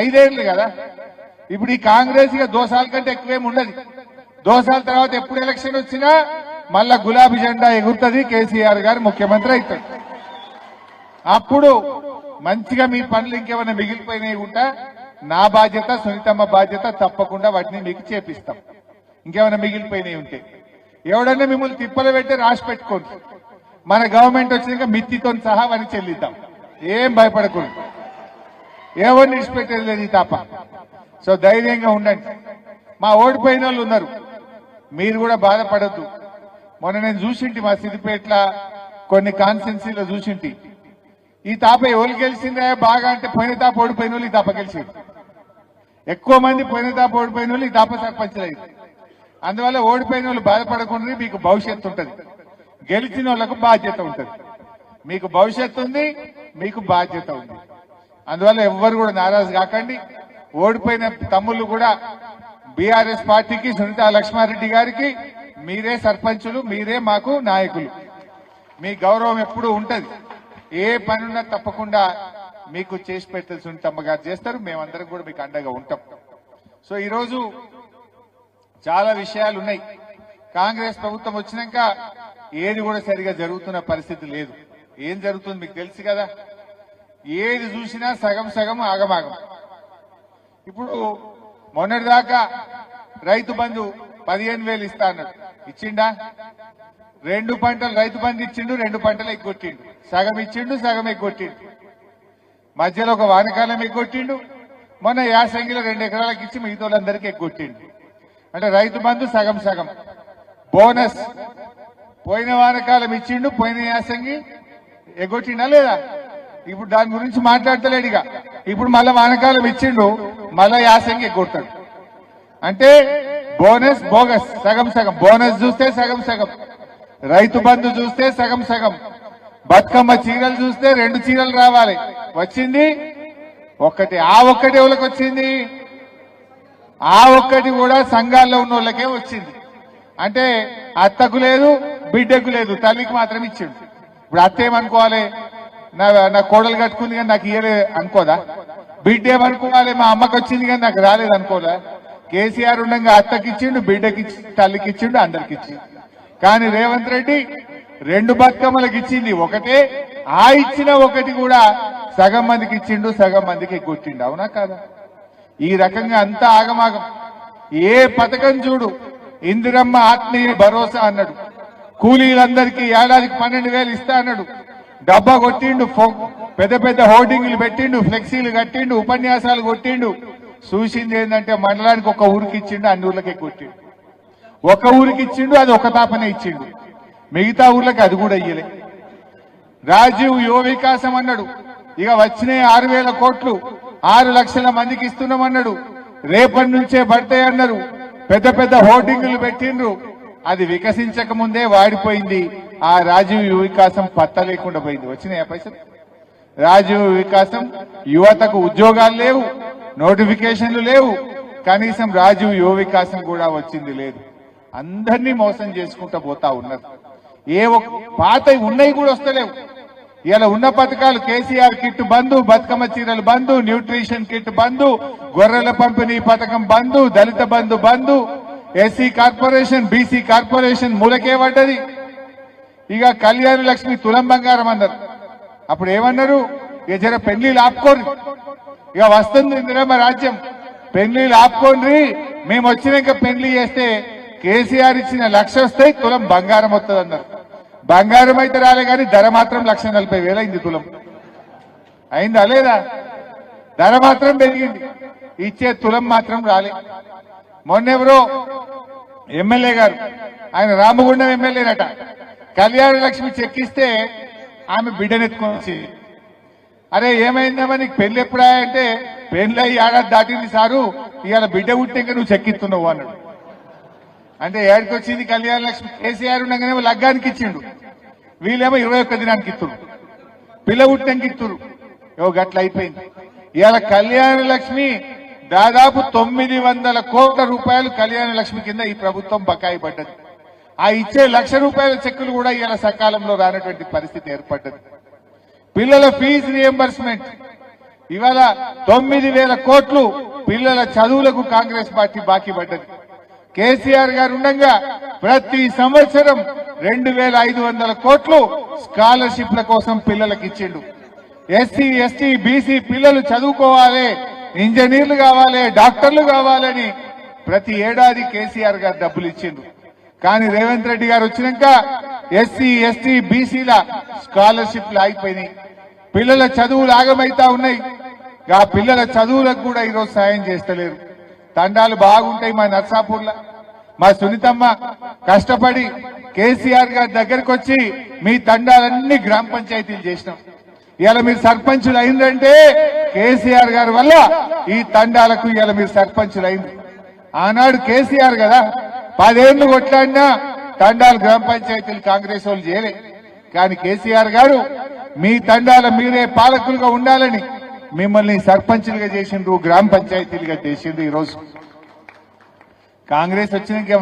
ఐదేళ్లు కదా. ఇప్పుడు ఈ కాంగ్రెస్ ఇక దోసాల కంటే ఎక్కువేం ఉండదు. దోసాల తర్వాత ఎప్పుడు ఎలక్షన్ వచ్చినా మళ్ళా గులాబీ జెండా ఎగురుతుంది, కేసీఆర్ గారు ముఖ్యమంత్రి అవుతాడు. అప్పుడు మంచిగా మీ పనులు ఇంకేమైనా మిగిలిపోయినాయి ఉంటా నా బాధ్యత, సునీతమ్మ బాధ్యత, తప్పకుండా వాటిని మీకు చేపిస్తాం. ఇంకేమైనా మిగిలిపోయినాయి ఉంటే ఎవడన్నా మిమ్మల్ని తిప్పలు పెట్టి రాసి పెట్టుకోండి. మన గవర్నమెంట్ వచ్చినాక మిత్తితో సహా అని చెల్లిద్దాం. ఏం భయపడకూడదు, ఎవరిని విడిచిపెట్టేది లేదు ఈ తాప. సో ధైర్యంగా ఉండండి. మా ఓడిపోయిన వాళ్ళు ఉన్నారు, మీరు కూడా బాధపడద్దు. మొన్న నేను చూసింటి మా సిద్దిపేటల కొన్ని కాన్స్టిట్యున్సీలో చూసింటి. ఈ తాప ఎవరు గెలిచిందే బాగా అంటే పోయిన తాప ఓడిపోయిన వాళ్ళు ఈ తాప గెలిచింది. ఎక్కువ మంది పోయిన తాప ఓడిపోయిన వాళ్ళు ఈ తాప సర్పంచ్లు అయింది. అందువల్ల ఓడిపోయిన వాళ్ళు బాధపడకుండా మీకు భవిష్యత్తు ఉంటుంది, గెలిచిన వాళ్ళకు బాధ్యత ఉంటుంది. మీకు భవిష్యత్తు ఉంది, మీకు బాధ్యత ఉంది. అందువల్ల ఎవ్వరు కూడా నారాజు కాకండి. ఓడిపోయిన తమ్ముళ్ళు కూడా బీఆర్ఎస్ పార్టీకి, సునీతా లక్ష్మారెడ్డి గారికి మీరే సర్పంచులు, మీరే మాకు నాయకులు. మీ గౌరవం ఎప్పుడూ ఉంటది. ఏ పనున్నా తప్పకుండా మీకు చేసి పెట్టాల్సి సునీతమ్మ గారు చేస్తారు. మేమందరం కూడా మీకు అండగా ఉంటాం. సో ఈరోజు చాలా విషయాలు ఉన్నాయి. కాంగ్రెస్ ప్రభుత్వం వచ్చినాక ఏది కూడా సరిగా జరుగుతున్న పరిస్థితి లేదు. ఏం జరుగుతుంది మీకు తెలుసు కదా. ఏది చూసినా సగం సగం ఆగమాగం. ఇప్పుడు మొన్నటిదాకా రైతు బంధు 15,000 ఇస్తా అన్నాడు, ఇచ్చిండా? 2 పంటలు రైతు బంధు ఇచ్చిండు, 2 పంటలు ఎగ్గొట్టిండు. సగం ఇచ్చిండు, సగం ఎగ్గొట్టిండు. మధ్యలో ఒక వానకాలం ఎగ్గొట్టిండు. మొన్న యాసంగిలో 2 ఎకరాలకు ఇచ్చి మిగతా వాళ్ళందరికీ ఎగ్గొట్టిండు. అంటే రైతు బంధు సగం సగం. బోనస్ పోయిన వానకాలం ఇచ్చిండు, పోయిన యాసంగి ఎగ్గొట్టిండా లేదా? ఇప్పుడు దాని గురించి మాట్లాడతలేడుగా. ఇప్పుడు మళ్ళా వానకాలం ఇచ్చిండు, మళ్ళా యాసంగి ఎగ్గొడతాడు. అంటే బోనస్ బోగస్, సగం సగం. బోనస్ చూస్తే సగం సగం, రైతు బంధు చూస్తే సగం సగం, బతుకమ్మ చీరలు చూస్తే 2 చీరలు రావాలి, వచ్చింది ఒక్కటి. ఆ ఒక్కటి ఎవరికి వచ్చింది? ఆ ఒక్కటి కూడా సంఘాల్లో ఉన్న వాళ్ళకే వచ్చింది. అంటే అత్తకు లేదు, బిడ్డకు లేదు, తల్లికి మాత్రం ఇచ్చిండు. ఇప్పుడు అత్త ఏమనుకోవాలి? నా కోడలు కట్టుకుంది కానీ నాకు ఇయ్యలే అనుకోదా? బిడ్డ ఏమనుకోవాలి? మా అమ్మకి వచ్చింది కానీ నాకు రాలేదు అనుకోదా? కేసీఆర్ ఉండగా అత్తకి ఇచ్చిండు, బిడ్డకి తల్లికి ఇచ్చిండు, అందరికి ఇచ్చిండు. కానీ రేవంత్ రెడ్డి 2 బతుకమ్మలకు ఇచ్చింది ఒకటే. ఆ ఇచ్చిన ఒకటి కూడా సగం మందికి ఇచ్చిండు, సగం మందికి కొట్టిండు. అవునా కాదా? ఈ రకంగా అంతా ఆగమాగం. ఏ పథకం చూడు, ఇందిరమ్మ ఆత్మీయ భరోసా అన్నాడు, కూలీలందరికీ ఏడాదికి 12,000 ఇస్తా అన్నాడు, డబ్బా కొట్టిండు, పెద్ద పెద్ద హోర్డింగ్లు పెట్టిండు, ఫ్లెక్సీలు కట్టిండు, ఉపన్యాసాలు కొట్టిండు. చూసింది ఏంటంటే మండలానికి ఒక ఊరికి ఇచ్చిండు, అన్ని ఊర్లకే కొట్టిండు. ఒక ఊరికి ఇచ్చిండు, అది ఒక తాపనే ఇచ్చిండు, మిగతా ఊర్లకి అది కూడా ఇయ్యలే. రాజీవ్ యువ వికాసం అన్నాడు, ఇక వచ్చినాయి 6,000 కోట్లు, 6 లక్షల మందికి ఇస్తున్నామన్నాడు, రేపటి నుంచే పడతాయి అన్నారు. పెద్ద పెద్ద హోర్డింగ్లు పెట్టిండ్రు, అది వికసించక ముందే వాడిపోయింది. ఆ రాజీవ్ యువ వికాసం పత్తా లేకుండా పోయింది. వచ్చినాయా పైసలు? రాజీవ్ వికాసం యువతకు ఉద్యోగాలు లేవు, నోటిఫికేషన్లు లేవు, కనీసం రాజీవ్ యువ వికాసం కూడా వచ్చింది లేదు. అందరినీ మోసం చేసుకుంటూ పోతా ఉన్నారు. ఏ పాత ఉన్నాయి కూడా వస్తలేవు. ఇలా ఉన్న పథకాలు కేసీఆర్ కిట్ బంధు, బతుకమ్మ చీరలు బంధు, న్యూట్రిషన్ కిట్ బంధు, గొర్రెల పంపిణీ పథకం బంధు, దళిత బంధు బంధు, ఎస్సీ కార్పొరేషన్, బీసీ కార్పొరేషన్ మూలకే పడ్డది. ఇక కళ్యాణ లక్ష్మి తులం బంగారం అన్నారు. అప్పుడు ఏమన్నారు? ఇక జర పెళ్లిళ్ళు ఆపుకోండి, ఇక వస్తుంది ఇందిరమ్మ రాజ్యం, పెళ్లిళ్ళు ఆపుకోండి, మేము వచ్చినాక పెళ్లి చేస్తే కేసీఆర్ ఇచ్చిన 1,00,000 వస్తాయి, తులం బంగారం వస్తుంది అన్నారు. బంగారం అయితే రాలే కానీ ధర మాత్రం 1,40,000 అయింది. తులం అయిందా లేదా? ధర మాత్రం పెరిగింది, ఇచ్చే తులం మాత్రం రాలే. మొన్నెవరో ఎమ్మెల్యే గారు, ఆయన రామగుండం ఎమ్మెల్యేనట, కళ్యాణ లక్ష్మి చెక్కిస్తే ఆమె బిడ్డనెత్తుకొచ్చి, అరే ఏమైందమ్మా నీకు పెళ్లి ఎప్పుడా అంటే, పెళ్లి 1 ఏడాది దాటింది సారు, ఇవాళ బిడ్డ పుట్టినాక నువ్వు చెక్కిస్తున్నావు అన్నాడు. అంటే ఏడికి వచ్చింది కళ్యాణ లక్ష్మి? కేసీఆర్ ఉండగానేమో లగ్గానికి ఇచ్చిండు, వీళ్ళేమో 21 దినానికి ఇస్తురు, పిల్ల పుట్టినానికి ఇస్తురు. గట్ల అయిపోయింది. ఇవాళ కళ్యాణ లక్ష్మి దాదాపు 900 కోట్ల రూపాయలు కళ్యాణ లక్ష్మి కింద ఈ ప్రభుత్వం బకాయి పడ్డది. ఆ ఇచ్చే 1,00,000 రూపాయల చెక్కులు కూడా ఇవాళ సకాలంలో రానటువంటి పరిస్థితి ఏర్పడ్డది. పిల్లల ఫీజు రియంబర్స్మెంట్ ఇవాళ 9,000 కోట్లు పిల్లల చదువులకు కాంగ్రెస్ పార్టీ బాకీ పడ్డది. కేసీఆర్ గారు ఉండగా ప్రతి సంవత్సరం 2,500 కోట్లు స్కాలర్షిప్ల కోసం పిల్లలకు ఇచ్చిండు. ఎస్సీ ఎస్టీ బీసీ పిల్లలు చదువుకోవాలి, ఇంజనీర్లు కావాలి, డాక్టర్లు కావాలని ప్రతి ఏడాది కేసీఆర్ గారు డబ్బులు ఇచ్చిండు. కానీ రేవంత్ రెడ్డి గారు వచ్చినాక ఎస్సీ ఎస్టీ బీసీల స్కాలర్షిప్లు ఆగిపోయినాయి. పిల్లల చదువులు ఆగమైతా ఉన్నాయి. ఆ పిల్లల చదువులకు కూడా ఈరోజు సాయం చేస్తలేరు. తండాలు బాగుంటాయి. మా నర్సాపూర్లో మా సునీతమ్మ కష్టపడి కేసీఆర్ గారి దగ్గరకు వచ్చి మీ తండాలన్నీ గ్రామ పంచాయతీలు చేసినాం. ఇలా మీరు సర్పంచులు అయిందంటే కేసీఆర్ గారి వల్ల ఈ తండాలకు ఇలా మీరు సర్పంచులు అయింది. ఆనాడు కేసీఆర్ కదా 10 ఏళ్లు కొట్లాడినా తండాలు గ్రామ పంచాయతీలు కాంగ్రెస్ వాళ్ళు చేయలే. కానీ కేసీఆర్ గారు మీ తండాల మీరే పాలకులుగా ఉండాలని మిమ్మల్ని సర్పంచులుగా చేసిండ్రు, గ్రామ పంచాయతీలుగా చేసిండ్రు. ఈరోజు కాంగ్రెస్ వచ్చినాక